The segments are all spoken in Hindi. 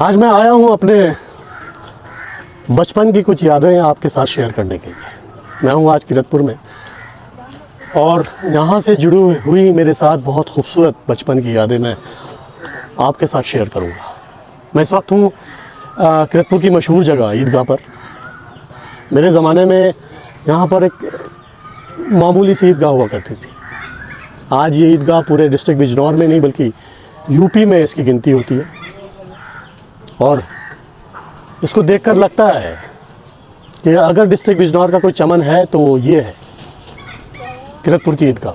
आज मैं आया हूँ अपने बचपन की कुछ यादें आपके साथ शेयर करने के लिए। मैं हूँ आज किरतपुर में और यहाँ से जुड़ी हुई मेरे साथ बहुत खूबसूरत बचपन की यादें मैं आपके साथ शेयर करूँगा। मैं इस वक्त हूँ किरतपुर की मशहूर जगह ईदगाह पर। मेरे ज़माने में यहाँ पर एक मामूली सी ईदगाह हुआ करती थी। आज ये ईदगाह पूरे डिस्ट्रिक्ट बिजनौर में नहीं बल्कि यूपी में इसकी गिनती होती है और इसको देखकर लगता है कि अगर डिस्ट्रिक्ट बिजनौर का कोई चमन है तो वो ये है किरतपुर की ईदगाह।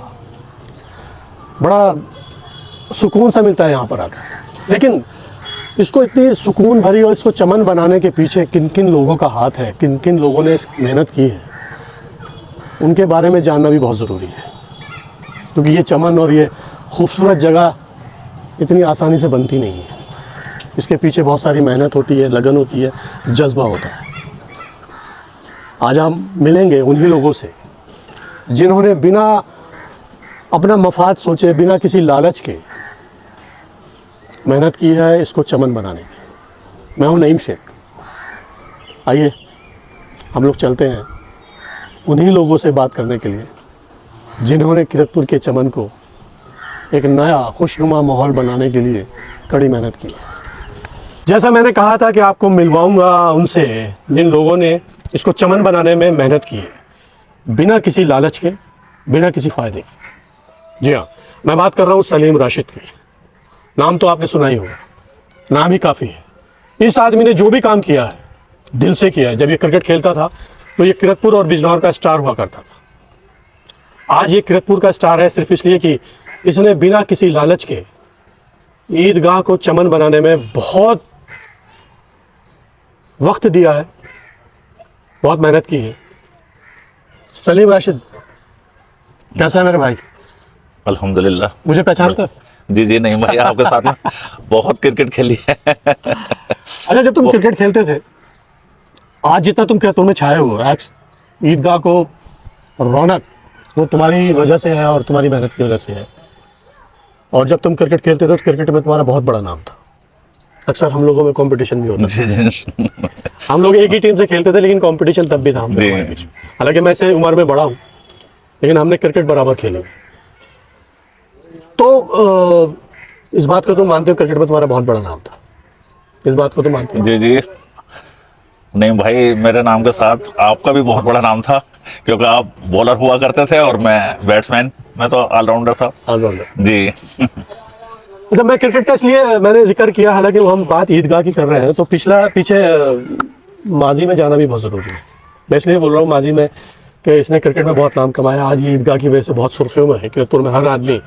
बड़ा सुकून सा मिलता है यहाँ पर आकर। लेकिन इसको इतनी सुकून भरी और इसको चमन बनाने के पीछे किन किन लोगों का हाथ है, किन किन लोगों ने मेहनत की है, उनके बारे में जानना भी बहुत ज़रूरी है। क्योंकि ये चमन और ये खूबसूरत जगह इतनी आसानी से बनती नहीं है। इसके पीछे बहुत सारी मेहनत होती है, लगन होती है, जज्बा होता है। आज हम मिलेंगे उन्हीं लोगों से जिन्होंने बिना अपना मफाद सोचे, बिना किसी लालच के मेहनत की है इसको चमन बनाने की। मैं हूं नईम शेख। आइए हम लोग चलते हैं उन्हीं लोगों से बात करने के लिए जिन्होंने किरतपुर के चमन को एक नया खुशनुमा माहौल बनाने के लिए कड़ी मेहनत की। जैसा मैंने कहा था कि आपको मिलवाऊंगा उनसे जिन लोगों ने इसको चमन बनाने में मेहनत की है, बिना किसी लालच के, बिना किसी फ़ायदे के। जी हाँ, मैं बात कर रहा हूँ सलीम राशिद की। नाम तो आपने सुना ही होगा, नाम ही काफ़ी है। इस आदमी ने जो भी काम किया है दिल से किया है। जब ये क्रिकेट खेलता था तो ये किरतपुर और बिजनौर का स्टार हुआ करता था। आज ये किरतपुर का स्टार है सिर्फ इसलिए कि इसने बिना किसी लालच के ईदगाह को चमन बनाने में बहुत वक्त दिया है, बहुत मेहनत की है। सलीम राशिद, कैसा है मेरे भाई? अल्हम्दुलिल्लाह। मुझे पहचानता है? जी जी, नहीं भाई, आपके साथ में बहुत क्रिकेट खेली है। अच्छा, जब तुम क्रिकेट खेलते थे, आज जितना तुम किरतपुर में छाए हो, आज ईदगाह को रौनक वो तुम्हारी वजह से है और तुम्हारी मेहनत की वजह से है। और जब तुम क्रिकेट खेलते थे तो क्रिकेट में तुम्हारा बहुत बड़ा नाम था। अक्सर हम लोगों में कंपटीशन भी होता था। हम लोग एक ही टीम से खेलते थे लेकिन कंपटीशन तब भी था हम लोगों के बीच। हालांकि मैं से उम्र में बड़ा हूँ लेकिन हमने क्रिकेट बराबर खेली। तो इस बात को तुम मानते हो क्रिकेट में तुम्हारा बहुत बड़ा नाम था? इस बात को तुम मानते हो? जी जी, नहीं भाई, मेरे नाम के साथ आपका भी बहुत बड़ा नाम था क्योंकि आप बॉलर हुआ करते थे और मैं बैट्समैन। मैं तो ऑलराउंडर था। ऑलराउंडर जी। मतलब मैं क्रिकेट का इसलिए मैंने जिक्र किया, हालांकि हम बात ईदगाह की कर रहे हैं तो पीछे माजी में जाना भी बहुत ज़रूरी है। मैं इसलिए बोल रहा हूँ माजी में कि इसने क्रिकेट में बहुत नाम कमाया। आज ये ईदगाह की वजह से बहुत सुर्खियों में है। किरतपुर में हर आदमी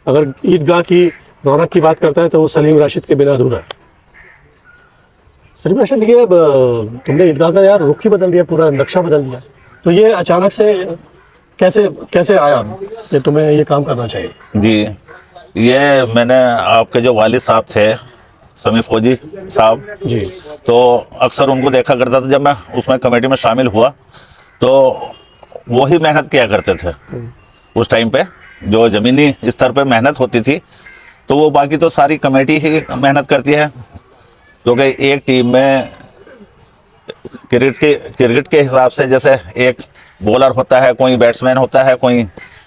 अगर ईदगाह की रौनक की बात करता है तो वो सलीम राशिद के बिना अधूरा है। सलीम राशिद, ये तुमने ईदगाह का यार रुख ही बदल दिया, पूरा नक्शा बदल दिया। तो ये अचानक से कैसे आया कि तुम्हें ये काम करना चाहिए? जी, ये मैंने आपके जो वालिद साहब थे समी फौजी साहब जी, तो अक्सर उनको देखा करता था। जब मैं उसमें कमेटी में शामिल हुआ तो वो ही मेहनत किया करते थे। उस टाइम पे जो ज़मीनी स्तर पे मेहनत होती थी तो वो बाकी तो सारी कमेटी ही मेहनत करती है, क्योंकि एक टीम में क्रिकेट के हिसाब से जैसे एक बॉलर होता है, कोई बैट्समैन होता है, कोई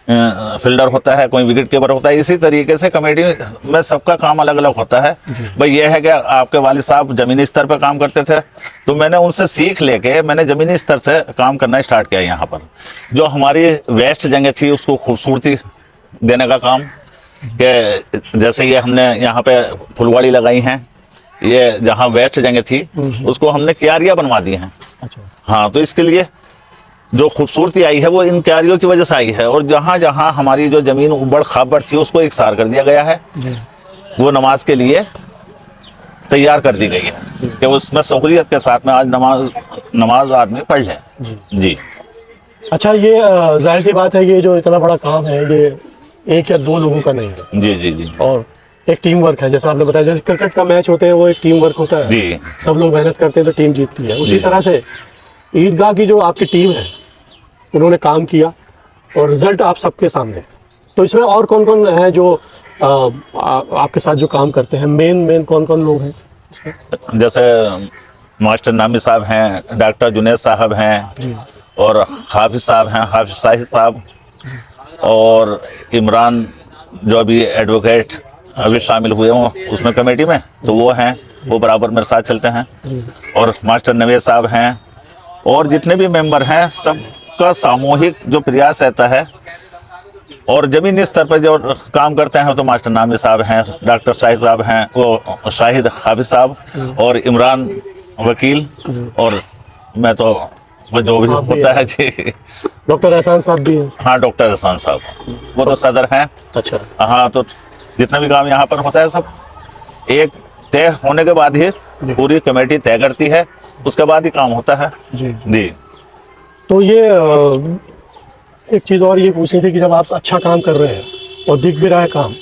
फील्डर होता है, कोई विकेट कीपर होता है। इसी तरीके से कमेटी में सबका काम अलग अलग होता है। भाई ये है कि आपके वालिद साहब ज़मीनी स्तर पर काम करते थे तो मैंने उनसे सीख लेके मैंने ज़मीनी स्तर से काम करना स्टार्ट किया। यहाँ पर जो हमारी वेस्ट जगह थी उसको खूबसूरती देने का काम, कि जैसे ये हमने यहाँ पे फुलवाड़ी लगाई हैं, ये जहाँ वेस्ट जगह थी उसको हमने क्यारियाँ बनवा दी हैं। अच्छा। हाँ, तो इसके लिए जो खूबसूरती आई है वो इन क्यारियों की वजह से आई है। और जहाँ जहाँ हमारी जो ज़मीन उबड़ खाबड़ थी उसको एकसार कर दिया गया है, वो नमाज के लिए तैयार कर दी गई है कि उसमें सहूलियत के साथ में आज नमाज आदमी पढ़ ले। जी। अच्छा, ये जाहिर सी बात है, ये जो इतना बड़ा काम है ये एक या दो लोगों का नहीं है। जी जी जी। और एक टीम वर्क है, जैसा आपने बताया। जैसे क्रिकेट का मैच होते हैं वो एक टीम वर्क होता है जी। सब लोग मेहनत करते हैं तो टीम जीतती है। उसी तरह से ईदगाह की जो आपकी टीम है उन्होंने काम किया और रिजल्ट आप सबके सामने। तो इसमें और कौन कौन है जो आपके साथ जो काम करते हैं? मेन कौन कौन लोग हैं? इसमें? जैसे मास्टर नामी साहब हैं, डॉक्टर जुनेद साहब हैं, जी और हाफिज साहब हैं, हाफिज साहिब साहब, और इमरान जो अभी एडवोकेट अभी शामिल हुए हों उसमें कमेटी में, तो वो हैं, वो बराबर मेरे साथ चलते हैं। और मास्टर नवेद साहब हैं, और जितने भी मेंबर हैं सबका सामूहिक जो प्रयास रहता है। और जमीनी स्तर पर जो काम करते हैं तो मास्टर नामी साहब हैं, डॉक्टर शाहिद साहब हैं, वो शाहिद हाफिज साहब, और इमरान वकील, और मैं तो वो जो भी होता है जी, डॉक्टर एहसान साहब भी हैं। हाँ डॉक्टर एहसान साहब, वो तो सदर हैं। अच्छा हाँ, तो जितना भी काम यहाँ पर होता है सब एक तय होने के बाद ही पूरी कमेटी तय करती है, उसके बाद ही काम होता है जी। जी। तो ये एक चीज़ और ये पूछनी थी कि जब आप अच्छा काम कर रहे हैं और दिख भी रहा है काम,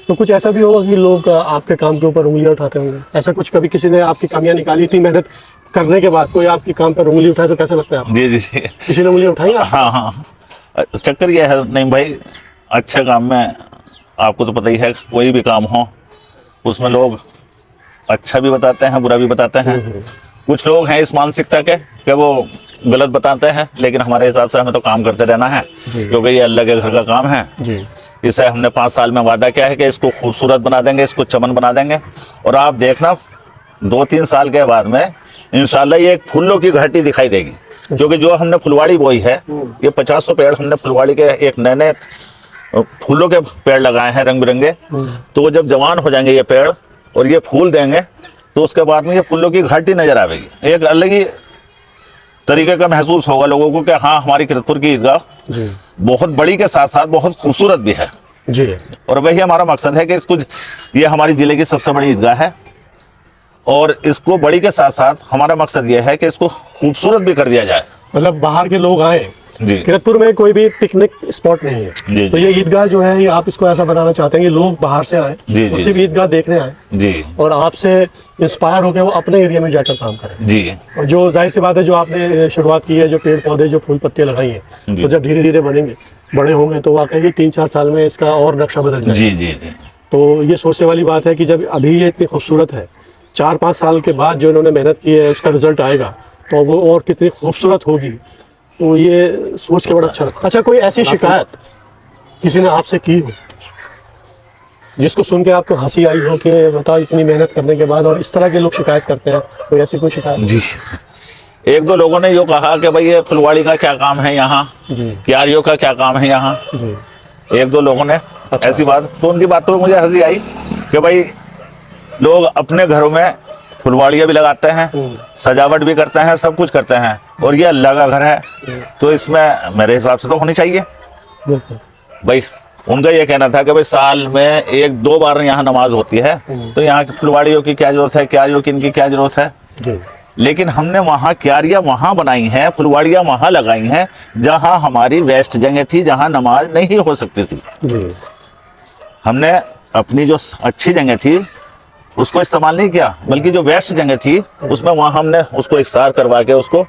तो कुछ ऐसा भी होगा कि लोग आपके काम के ऊपर उंगलियां उठाते होंगे? ऐसा कुछ कभी किसी ने आपकी कामियां निकाली, इतनी मेहनत करने के बाद कोई आपके काम पर उंगली उठाए तो कैसा लगता है आपको? जी जी जी। किसी ने उंगली उठाई आप? हाँ हाँ, चक्कर ये है नहीं भाई, अच्छे काम में आपको तो पता ही है, कोई भी काम हो उसमें लोग अच्छा भी बताते हैं, बुरा भी बताते हैं। कुछ लोग हैं इस मानसिकता के कि वो गलत बताते हैं, लेकिन हमारे हिसाब से हमें तो काम करते रहना है, क्योंकि ये अल्लाह के घर का काम है जी। इसे हमने 5 साल में वादा किया है कि इसको खूबसूरत बना देंगे, इसको चमन बना देंगे। और आप देखना 2-3 साल के बाद में इंशाल्लाह ये एक फूलों की घाटी दिखाई देगी, क्योंकि जो हमने फुलवाड़ी बोई है, ये 50 पेड़ हमने फुलवाड़ी के एक नए नए फूलों के पेड़ लगाए हैं रंग बिरंगे। तो वो जब जवान हो जाएंगे ये पेड़ और ये फूल देंगे, तो उसके बाद में ये फूलों की घाटी नजर आएगी। एक अलग ही तरीके का महसूस होगा लोगों को कि हाँ, हमारी किरतपुर की ईदगाह जी बहुत बड़ी के साथ साथ बहुत खूबसूरत भी है। जी। और वही हमारा मकसद है कि इसको, ये हमारी जिले की सबसे बड़ी ईदगाह है, और इसको बड़ी के साथ साथ हमारा मकसद ये है कि इसको खूबसूरत भी कर दिया जाए। मतलब बाहर के लोग आए, जी किरतपुर में कोई भी पिकनिक स्पॉट नहीं है, जी, तो ये ईदगाह जो है ये आप इसको ऐसा बनाना चाहते हैं कि लोग बाहर से आए, जी, जी, सिर्फ ईदगाह देखने आए जी और आपसे इंस्पायर होकर वो अपने एरिया में जाकर काम करें। जी और जो जाहिर सी बात है, जो आपने शुरुआत की है, जो पेड़ पौधे, जो फूल पत्तियां लगाई हैं, जी। तो जब धीरे धीरे बनेंगे, बड़े होंगे, तो वाकई 3-4 साल में इसका और नक्शा बदल जाएगा। जी जी जी तो ये सोचने वाली बात है कि जब अभी ये इतनी खूबसूरत है, 4-5 साल के बाद जो इन्होंने मेहनत की है उसका रिजल्ट आएगा, तो वो और कितनी खूबसूरत होगी। तो ये सोच के बड़ा अच्छा लगता। अच्छा, कोई ऐसी शिकायत किसी ने आपसे की हो जिसको सुन के आपको हंसी आई हो कि बताओ इतनी मेहनत करने के बाद और इस तरह के लोग शिकायत करते हैं, कोई ऐसी कोई शिकायत? जी। 1-2 लोगों ने यो कहा कि भाई ये फुलवाड़ी का क्या काम है यहाँ, जी क्यारियों का क्या काम है यहाँ। जी 1-2 लोगों ने ऐसी बात, तो उनकी बातों में मुझे हंसी आई कि भाई लोग अपने घरों में फुलवाड़ियाँ भी लगाते हैं, सजावट भी करते हैं, सब कुछ करते हैं, और ये अल्लाह का घर है, तो इसमें मेरे हिसाब से तो होनी चाहिए। बिल्कुल। भाई उनका ये कहना था कि भाई साल में 1-2 बार यहाँ नमाज होती है, तो यहाँ की फुलवाड़ियों की क्या जरूरत है, क्यारियों की इनकी क्या जरूरत है। जी लेकिन हमने वहाँ क्यारियाँ वहाँ बनाई हैं, फुलवाड़ियाँ वहाँ लगाई हैं जहाँ हमारी वेस्ट जगह थी, जहाँ नमाज नहीं हो सकती थी। जी हमने अपनी जो अच्छी जगह थी उसको इस्तेमाल नहीं किया, बल्कि जो वेस्ट जगह थी उसमें वहाँ हमने उसको इकसार करवा के उसको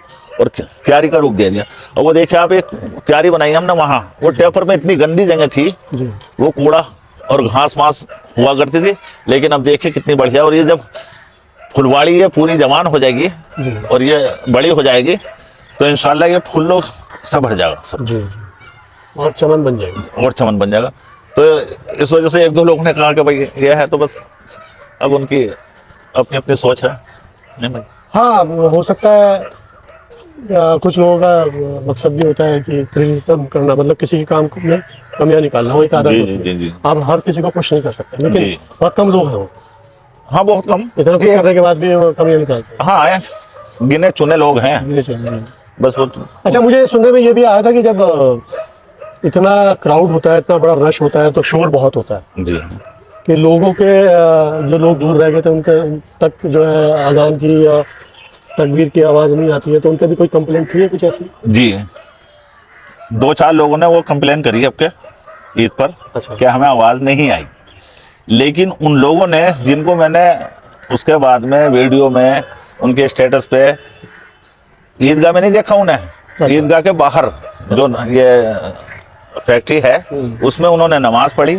और क्यारी का रूप दे दिया। और वो देखिए आप, एक क्यारी बनाई हमने वहाँ, वो टेपर में इतनी गंदी जगह थी, जी वो कूड़ा और घास वास हुआ करती थी, लेकिन अब देखिए कितनी बढ़िया। और ये जब फुलवाड़ी ये पूरी जवान हो जाएगी और ये बड़ी हो जाएगी, तो इंशाल्लाह ये फूलों से भर जाएगा सब, जी और चमन बन जाएगी। और चमन बन जाएगा। तो इस वजह से 1-2 लोगों ने कहा कि भाई ये है, तो बस अब उनकी अपनी अपनी सोच है। नहीं भाई, हाँ, हो सकता है कुछ लोगों का मकसद भी होता है कि क्रिटिसिज्म करना, मतलब किसी के काम में कमियां निकालना, वो एक आदत जी होती जी है। जी जी। आप हर किसी को खुश नहीं कर सकते, लेकिन जी। बहुत कम लोग हैं वो, हाँ बहुत कम, इतना कुछ करने के बाद भी वो कमियां निकालते हाँ आए गिने चुने लोग हैं हैं। बस वो। अच्छा, मुझे सुनने में ये भी आया था कि जब इतना क्राउड होता है, इतना बड़ा रश होता है, तो शोर बहुत होता है जी कि लोगों के जो लोग दूर रह गए थे उनके तक जो है अजान की या तकबीर की आवाज़ नहीं आती है, तो उनके भी कोई कंप्लेंट थी है कुछ ऐसी? जी। 2-4 लोगों ने वो कंप्लेन करी आपके ईद पर, अच्छा। कि हमें आवाज़ नहीं आई। लेकिन उन लोगों ने, जिनको मैंने उसके बाद में वीडियो में उनके स्टेटस पे, ईदगाह में नहीं देखा उन्हें, ईदगाह के बाहर जो ये फैक्ट्री है उसमें उन्होंने नमाज पढ़ी,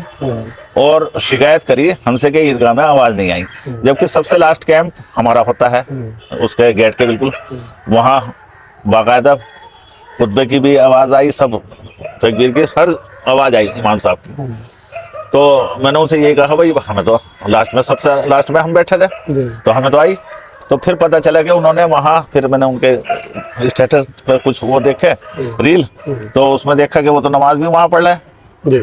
और शिकायत करी हमसे कि ईदगाह में आवाज़ नहीं आई, जबकि सबसे लास्ट कैंप हमारा होता है उसके गेट के बिल्कुल वहाँ बाकायदा खुतबे की भी आवाज़ आई, सब तकबीर की हर आवाज़ आई इमाम साहब की। तो मैंने उनसे यही कहा भाई हमें तो लास्ट में, सबसे लास्ट में हम बैठे थे तो हमें तो आई। तो फिर पता चला कि उन्होंने वहाँ, फिर मैंने उनके स्टेटस पर कुछ वो देखे रील, तो उसमें देखा कि वो तो नमाज भी वहाँ पढ़ रहे हैं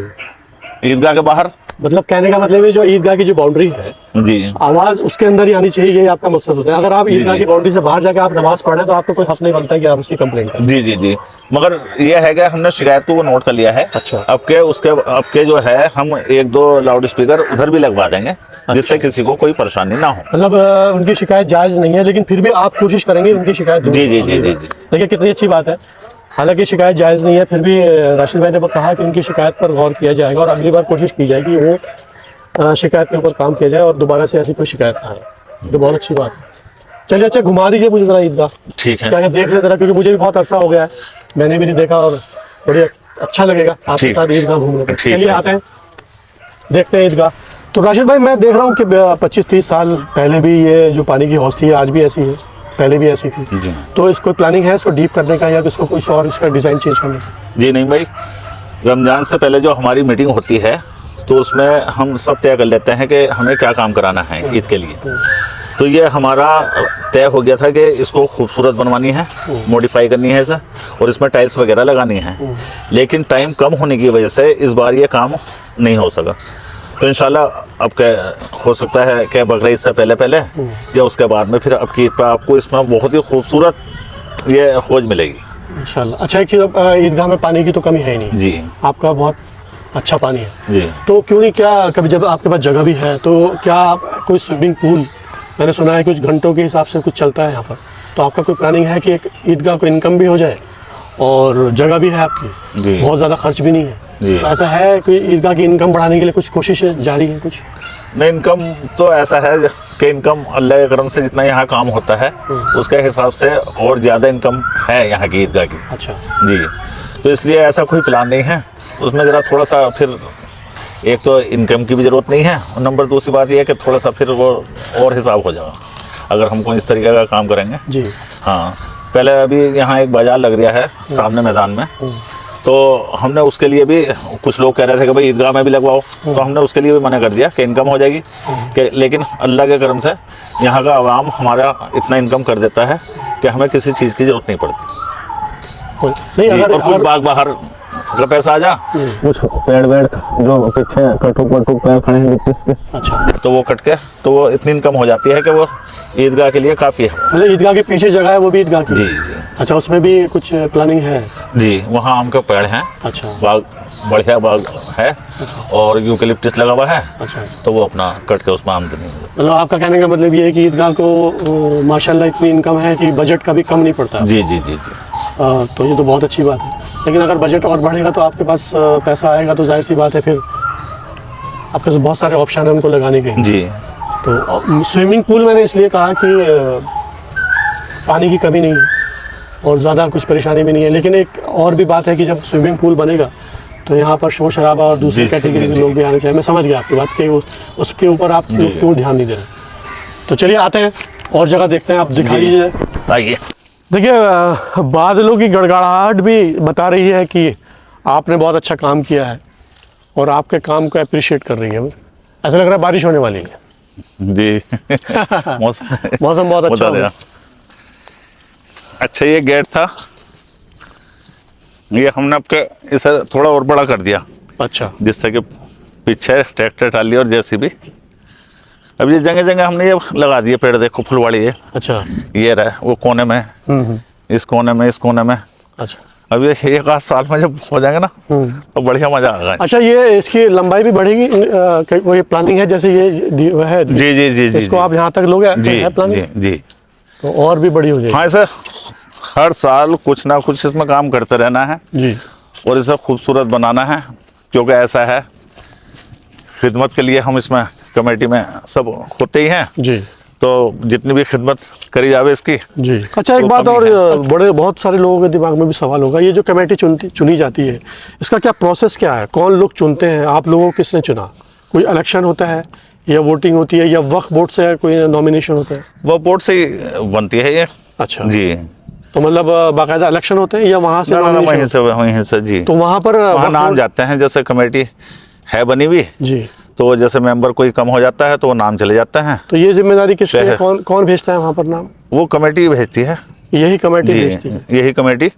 ईदगाह के बाहर। मतलब कहने का मतलब है जो ईदगाह की जो बाउंड्री है जी, आवाज उसके अंदर ही आनी चाहिए, ये आपका मकसद होता है। अगर आप ईदगाह की बाउंड्री से बाहर जाकर आप नमाज पढ़े तो आपको कोई हक नहीं बनता कि आप उसकी कंप्लेंट करें। जी जी जी, मगर ये है कि हमने शिकायत को वो नोट कर लिया है। अच्छा। अब के जो है हम 1-2 लाउड स्पीकर उधर भी लगवा देंगे जिससे किसी को कोई परेशानी ना हो। मतलब उनकी शिकायत जायज नहीं है, लेकिन फिर भी आप कोशिश करेंगे उनकी शिकायत दूर जी जी करने जी की। जी जी। देखिए कितनी अच्छी बात है, हालांकि शिकायत जायज़ नहीं है, फिर भी राशिद भाई ने कहा कि उनकी शिकायत पर गौर किया जाएगा और अगली बार कोशिश की जाएगी वो शिकायत के ऊपर काम किया जाए और दोबारा से ऐसी कोई शिकायत ना आए। तो बहुत अच्छी बात है। चलिए अच्छा, घुमा दीजिए मुझे ज़रा ईदगाह, ठीक है, क्या देख ले ज़रा, क्योंकि मुझे भी बहुत अरसा हो गया है, मैंने भी नहीं देखा और बड़ी अच्छा लगेगा आपके ठीक। साथ ईदगाह घूमने को। ठीक चलिए है। आते हैं, देखते हैं ईदगाह। तो राशिद भाई मैं देख रहा हूँ कि 25-30 साल पहले भी ये जो पानी की हौज थी आज भी ऐसी है, पहले भी ऐसी थी, जी तो इसको प्लानिंग है इसको डीप करने का या इसको कुछ और इसका डिज़ाइन चेंज करने का? जी। नहीं भाई, रमज़ान से पहले जो हमारी मीटिंग होती है तो उसमें हम सब तय कर लेते हैं कि हमें क्या काम कराना है ईद के लिए। तो ये हमारा तय हो गया था कि इसको खूबसूरत बनवानी है, मॉडिफाई करनी है इसे, और इसमें टाइल्स वगैरह लगानी है। लेकिन टाइम कम होने की वजह से इस बार ये काम नहीं हो सका। तो इंशाल्लाह अब हो सकता है कि बकरीद से पहले या उसके बाद में फिर अब की ईद पर आपको इसमें बहुत ही खूबसूरत ये खोज मिलेगी इंशाल्लाह। अच्छा, एक चीज़, ईदगाह में पानी की तो कमी है ही नहीं जी आपका बहुत अच्छा पानी है जी। तो क्यों नहीं, क्या कभी जब आपके पास जगह भी है तो क्या आप कोई स्विमिंग पूल, मैंने सुना है कुछ घंटों के हिसाब से कुछ चलता है यहाँ पर, तो आपका कोई प्लानिंग है कि एक ईदगाह को इनकम भी हो जाए और जगह भी है आपकी, जी। बहुत ज़्यादा खर्च भी नहीं है, जी। तो ऐसा है कोई ईदगाह की इनकम बढ़ाने के लिए कुछ कोशिशें जारी हैं कुछ? नहीं, इनकम तो ऐसा है कि इनकम अल्लाह के करम से जितना यहाँ काम होता है उसके हिसाब से और ज़्यादा इनकम है यहाँ की ईदगाह की। अच्छा जी, तो इसलिए ऐसा कोई प्लान नहीं है उसमें। ज़रा थोड़ा सा फिर एक तो इनकम की भी ज़रूरत नहीं है और नंबर दूसरी बात यह है कि थोड़ा सा फिर वो और हिसाब हो जाएगा अगर हमको इस तरीके का काम करेंगे। जी हाँ, पहले अभी यहाँ एक बाजार लग रहा है सामने मैदान में, तो हमने उसके लिए भी, कुछ लोग कह रहे थे कि भाई ईदगाह में भी लगवाओ, तो हमने उसके लिए भी मना कर दिया कि इनकम हो जाएगी कि, लेकिन अल्लाह के करम से यहाँ का आवाम हमारा इतना इनकम कर देता है कि हमें किसी चीज़ की ज़रूरत नहीं पड़ती। नहीं, जी, अगर और कुछ बाग बाहर अगर पैसा आ जा, कुछ पेड़ वेड़ जो पीछे कटुक वटुक पेड़ खड़े हैं के, अच्छा, तो वो कट के तो वो इतनी इनकम हो जाती है कि वो ईदगाह के लिए काफ़ी है। मतलब ईदगाह के पीछे जगह है वो भी ईदगाह की? जी जी अच्छा, उसमें भी कुछ प्लानिंग है? जी, वहाँ आम के पेड़ हैं, अच्छा बाग बढ़िया बाग है और यूकेलिप्टस लगा हुआ है, अच्छा। तो वो अपना कट के उसमें आमदनी है। मतलब आपका कहने का मतलब ये है कि ईदगाह को माशाल्लाह इतनी इनकम है कि बजट का भी कम नहीं पड़ता। जी जी जी जी। तो ये तो बहुत अच्छी बात है, लेकिन अगर बजट और बढ़ेगा तो आपके पास पैसा आएगा तो जाहिर सी बात है फिर आपके पास बहुत सारे ऑप्शन हैं उनको लगाने के। जी तो स्विमिंग पूल मैंने इसलिए कहा कि पानी की कमी नहीं है और ज़्यादा कुछ परेशानी भी नहीं है, लेकिन एक और भी बात है कि जब स्विमिंग पूल बनेगा तो यहाँ पर शोर शराबा और दूसरी जी, कैटेगरी जी, के लोग भी आने चाहिए। मैं समझ गया आपकी बात कि उसके ऊपर आप लोग क्यों ध्यान नहीं दे रहे। तो चलिए आते हैं और जगह देखते हैं, आप दिखा जी। दीजिए। आइए। देखिए बादलों की गड़गड़ाहट भी बता रही है कि आपने बहुत अच्छा काम किया है और आपके काम को अप्रिशिएट कर रही है। ऐसा लग रहा है बारिश होने वाली है। जी मौसम बहुत अच्छा बता दिया। अच्छा, ये गेट था, ये हमने आपके इसे थोड़ा और बड़ा कर दिया, अच्छा, जिससे कि पीछे ट्रैक्टर ट्राली और जेसीबी। अब ये जगह जगह हमने ये लगा दिए पेड़, देखो फुलवाड़ी है, अच्छा, ये रहा वो कोने में, इस कोने में, इस कोने में। अच्छा, अब ये 1 साल में जब हो जाएंगे ना तो बढ़िया मजा आएगा। अच्छा, ये इसकी लंबाई भी बढ़ेगी? वो ये प्लानिंग है जैसे ये वो है? जी जी जी जी। इसको आप यहाँ तक लोगे? जी है प्लानिंग? जी जी। तो और भी बड़ी हो जाएगी? हाँ, इसे हर साल कुछ ना कुछ इसमें काम करते रहना है जी, और इसे खूबसूरत बनाना है, क्योंकि ऐसा है खिदमत के लिए हम इसमें कमेटी में सब होते ही हैं, जी, तो जितनी भी खिदमत करी जावे इसकी। जी। अच्छा, एक तो बात कमी और, है। बड़े बहुत सारे लोगों के दिमाग में भी सवाल होगा, ये जो कमेटी चुनी जाती है इसका क्या प्रोसेस क्या है? कौन लोग चुनते हैं? आप लोगों को किसने चुना? कोई इलेक्शन होता है या वोटिंग होती है या वक्फ बोर्ड से कोई नॉमिनेशन होता है? वो बोर्ड से ही बनती है ये। अच्छा जी। तो मतलब बाकायदा इलेक्शन होते हैं या वहाँ से ना ना, nomination वहीं से जी। तो वहाँ पर वहाँ वक्फ नाम बोर्ड- जाते हैं, जैसे कमेटी है बनी हुई, जी, तो जैसे मेंबर कोई कम हो जाता है तो वो नाम चले जाते हैं। तो ये जिम्मेदारी किसकी है? शहर- कौन कौन भेजता है वहाँ पर नाम? वो कमेटी भेजती है यही कमेटी जी। भेजती है? यही कमेटी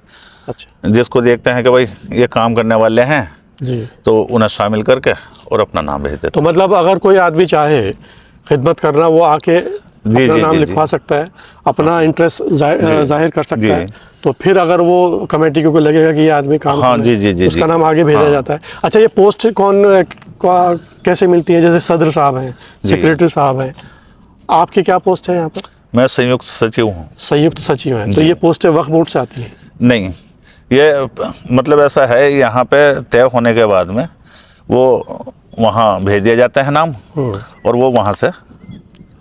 अच्छा जिसको देखते हैं कि भाई ये काम करने वाले हैं, जी। तो उन्हें शामिल करके और अपना नाम भेज देते तो मतलब अगर कोई आदमी चाहे खिदमत करना, वो आके अपना नाम लिखवा सकता है, अपना इंटरेस्ट जाहिर कर सकता जी। है। तो फिर अगर वो कमेटी को लगेगा कि ये आदमी काम हाँ, कर रहा है, जी, जी, जी, उसका जी। नाम आगे भेजा हाँ। जाता है। अच्छा, ये पोस्ट कैसे मिलती है? जैसे सदर साहब हैं, सेक्रेटरी साहब हैं, आपकी क्या पोस्ट है यहाँ पर? मैं संयुक्त सचिव हूँ। संयुक्त सचिव हैं। तो जी। ये पोस्ट वक्फ बोर्ड से आती है? नहीं, ये मतलब ऐसा है, यहाँ पे तय होने के बाद में वो वहाँ भेज दिया जाता है नाम, और वो वहाँ से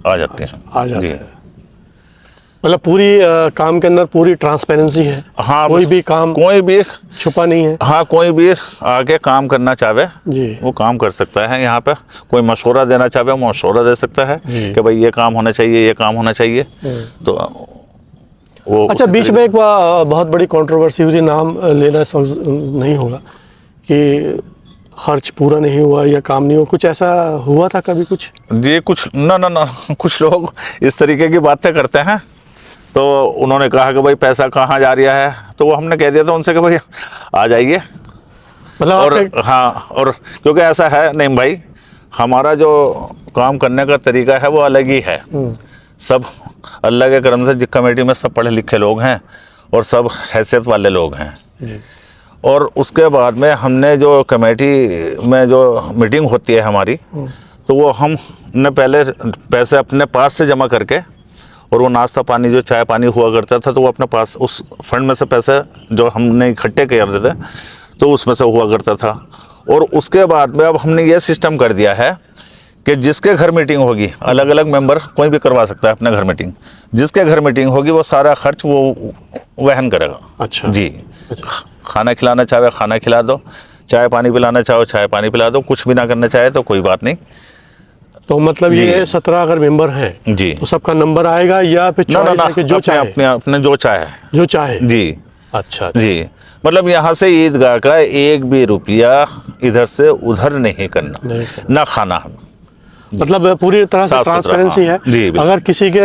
आ जाते हैं। आ जाते जी। हैं। मतलब पूरी काम के अंदर पूरी ट्रांसपेरेंसी है? हाँ, कोई भी काम कोई भी, छुपा नहीं है? हाँ, कोई भी आके काम करना चाहे जी। वो काम कर सकता है। यहाँ पे कोई मशवरा देना चाहे वो मशवरा दे सकता है जी। कि भाई ये काम होना चाहिए, ये काम होना चाहिए। तो वो अच्छा, उसी बीच तरीके- में एक बहुत बड़ी कंट्रोवर्सी हुई थी, नाम लेना इस वक्त नहीं होगा, कि खर्च पूरा नहीं हुआ या काम नहीं हुआ, कुछ ऐसा हुआ था कभी कुछ? ये कुछ ना कुछ लोग इस तरीके की बातें करते हैं। तो उन्होंने कहा कि भाई पैसा कहाँ जा रहा है, तो वो हमने कह दिया था उनसे कि भाई आ जाइए। मतलब और आपने- हाँ, और क्योंकि ऐसा है नहीं भाई, हमारा जो काम करने का तरीका है वो अलग ही है। सब अल्लाह के करम से जिस कमेटी में सब पढ़े लिखे लोग हैं और सब हैसियत वाले लोग हैं। और उसके बाद में हमने जो कमेटी में जो मीटिंग होती है हमारी, तो वो हमने पहले पैसे अपने पास से जमा करके, और वो नाश्ता पानी जो चाय पानी हुआ करता था तो वो अपने पास उस फंड में से पैसे जो हमने इकट्ठे कर रहे थे तो उसमें से हुआ करता था। और उसके बाद में अब हमने ये सिस्टम कर दिया है कि जिसके घर मीटिंग होगी, अलग अलग मेंबर कोई भी करवा सकता है अपने घर मीटिंग, जिसके घर मीटिंग होगी वो सारा खर्च वो वहन करेगा। अच्छा जी। खाना खिलाना चाहे खाना खिला दो, चाय पानी पिलाना चाहो चाय पानी पिला दो, कुछ भी ना करना चाहे तो कोई बात नहीं। तो मतलब जी। ये 17 अगर मेंबर हैं जी। तो सबका नंबर आएगा या फिर ना choice है कि जो अपने चाहे? अपने अपने जो चाहे। जो चाहे। जी अच्छा जी। मतलब यहाँ से ईदगाह का एक भी रुपया इधर से उधर नहीं करना, नहीं ना खाना। मतलब पूरी तरह से साफ सुथरा, ट्रांसपेरेंसी हाँ। है। जी, बिल्कुल। अगर किसी के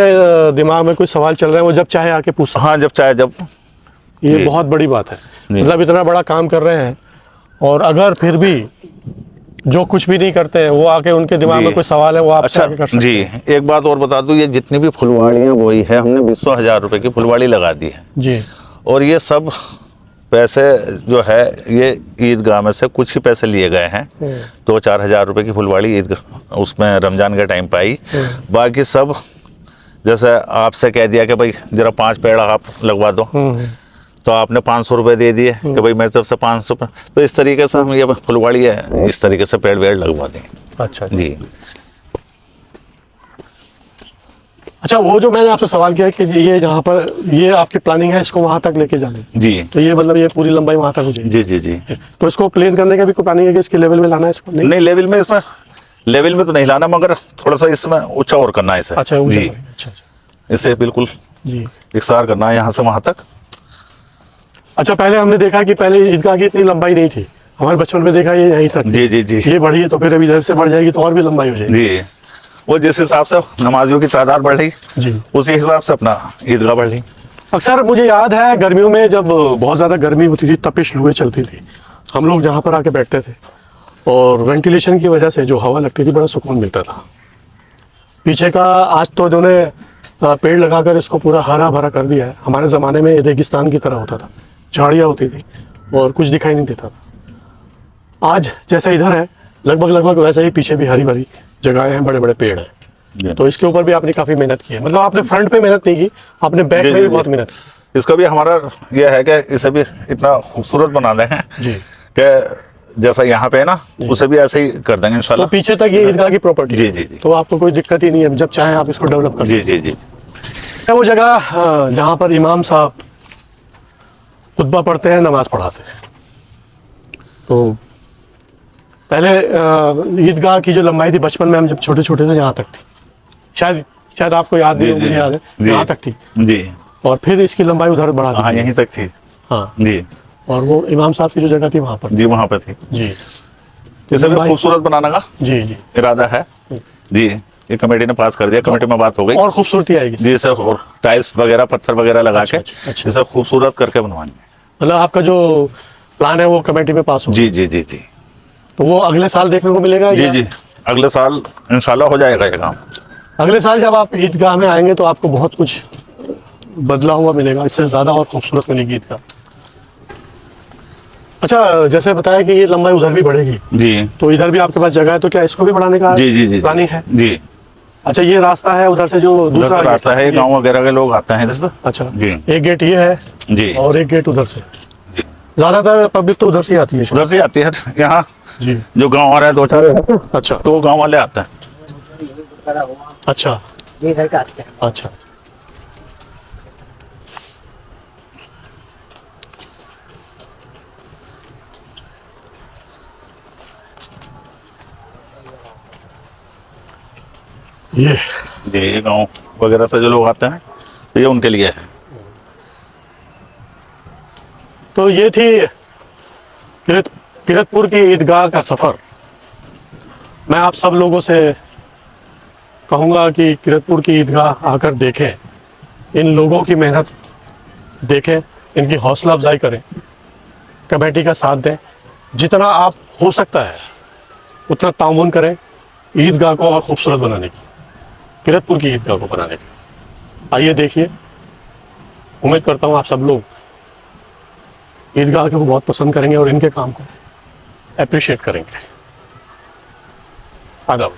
दिमाग में कोई सवाल चल रहा है, वो जब चाहे आके पूछ सकता हाँ, जब चाहे जब। है। ये जी। बहुत बड़ी बात है। जी। मतलब इतना बड़ा काम कर रहे हैं और अगर फिर भी जो कुछ भी नहीं करते हैं, वो आके उनके दिमाग जी। में कोई सवाल है वो आपसे आके कर अच्छा सकते जी, हैं। एक बात और बता दूं, ये जितनी भी फुलवाड़ियाँ बोई है हमने 20,000 रुपए की फुलवाड़ी लगा दी है। जी। और ये सब पैसे जो है ये ईदगाह में से कुछ ही पैसे लिए गए हैं। 2-4 हज़ार रुपए की फुलवाड़ी ईदगाह उसमें रमजान के टाइम पे आई। बाकी सब जैसे आपसे कह दिया कि भाई जरा 5 पेड़ आप लगवा दो, तो आपने 500 रुपये दे दिए कि भाई मेरी तरफ से 500 रुपये, तो इस तरीके से हम ये फुलवाड़ी है इस तरीके से पेड़ वेड़ लगवा दें। अच्छा जी। अच्छा, वो जो मैंने आपसे सवाल किया कि ये जहाँ पर ये आपकी प्लानिंग है इसको वहाँ तक लेके जाने की, जी तो ये मतलब ये पूरी लंबाई वहाँ तक हो जाएगी? जी जी जी। तो इसको प्लेन करने का भी कोई प्लानिंग है कि इसके लेवल में लाना है इसको? नहीं, लेवल में इसमें लेवल में तो नहीं लाना, मगर थोड़ा सा इसमें ऊंचा और करना है इसे। अच्छा ऊंचा जी, करेंगे। अच्छा इसे बिल्कुल जी। इकसार करना है यहाँ से वहाँ तक। अच्छा, पहले हमने देखा कि पहले ईदगाह की इतनी लंबाई नहीं थी, हमारे बचपन में देखा ये यहीं तक। जी जी जी ये बढ़ी है तो फिर अभी इधर से बढ़ जाएगी तो और भी लंबाई हो जाएगी। जी। वो जिस हिसाब से नमाजियों की तादाद बढ़ रही, जी। उसी हिसाब से अपना ईदगाह बढ़ रही। अक्सर मुझे याद है गर्मियों में जब बहुत ज़्यादा गर्मी होती थी, तपिश लुएं चलती थी, हम लोग जहाँ पर आके बैठते थे और वेंटिलेशन की वजह से जो हवा लगती थी बड़ा सुकून मिलता था। पीछे का आज तो उन्होंने पेड़ लगाकर इसको पूरा हरा भरा कर दिया है। हमारे ज़माने में रेगिस्तान की तरह होता था, झाड़ियाँ होती थी और कुछ दिखाई नहीं देता था। आज जैसा इधर है लगभग वैसे ही पीछे भी हरी भरी जगह हैं, बड़े बड़े पेड़ हैं। तो इसके ऊपर भी आपने काफ़ी मेहनत की है। मतलब आपने फ्रंट पे मेहनत नहीं की, आपने बैक जी, में जी, भी बहुत जी। मेहनत की। इसका भी हमारा यह है कि इसे भी इतना खूबसूरत बना दें जी। कि जैसा यहाँ पे है ना, उसे भी ऐसे ही कर देंगे तो इंशाल्लाह। पीछे तक ये ईदगाह की प्रॉपर्टी जी, है, जी, जी। तो आपको कोई दिक्कत ही नहीं है, जब चाहे आप इसको डेवलप कर जी जी जी। सकते हैं। वो जगह जहाँ पर इमाम साहब खुतबा पढ़ते हैं, नमाज पढ़ाते हैं, तो पहले ईदगाह की जो लंबाई थी बचपन में हम जब छोटे छोटे थे यहाँ तक थी, शायद शायद आपको याद नहीं हो, मुझे याद है जी। यहाँ तक थी, जी और फिर इसकी लंबाई उधर बढ़ा दी हाँ गई। यहीं तक थी। हाँ, जी और वो इमाम साहब की जो जगह थी वहाँ पर। जी वहाँ पे थी। जी इसे भी लंबाई- खूबसूरत बनाने का जी जी, इरादा है जी। ये कमेटी ने पास कर दिया, कमेटी में बात हो गई और खूबसूरती आएगी। जी। इसे और टाइल्स वगैरह पत्थर वगैरह लगा के अच्छा। इसे खूबसूरत करके बनवाएंगे। मतलब आपका जो प्लान है वो कमेटी में पास हो, जी जी जी जी तो वो अगले साल देखने को मिलेगा जी या? जी अगले साल इंशाल्लाह हो जाएगा ये काम। अगले साल जब आप ईदगाह में आएंगे तो आपको बहुत कुछ बदला हुआ मिलेगा, इससे ज़्यादा और खूबसूरत मिलेगी ईदगाह। अच्छा, जैसे बताया कि ये लंबाई उधर भी बढ़ेगी, जी तो इधर भी आपके पास जगह है, तो क्या इसको भी बढ़ाने का जी जी जी प्लानिंग है? जी। अच्छा, ये रास्ता है उधर से जो उधर दूसरा से रास्ता है, ये- गांव वगैरह के लोग आते हैं इधर से। अच्छा, जी एक गेट ये है जी और एक गेट उधर से। जी। ज्यादातर पब्लिक तो उधर से ही आती है। उधर से आती है यहाँ, जी, जो गांव आ रहा है दो चार, अच्छा तो गांव वाले आते हैं। अच्छा ये इधर का आता है। अच्छा। ये जी ये गांव वगैरह से जो लोग आते हैं तो ये उनके लिए है। तो ये थी किरतपुर की ईदगाह का सफ़र। मैं आप सब लोगों से कहूँगा कि किरतपुर की ईदगाह आकर देखें, इन लोगों की मेहनत देखें, इनकी हौसला अफजाई करें, कमेटी का साथ दें, जितना आप हो सकता है उतना ताउन करें ईदगाह को और ख़ूबसूरत बनाने की, किरतपुर की ईदगाह को बनाने की। आइए देखिए, उम्मीद करता हूँ आप सब लोग ईदगाह को बहुत पसंद करेंगे और इनके काम को अप्रिशिएट करेंगे। आदाब।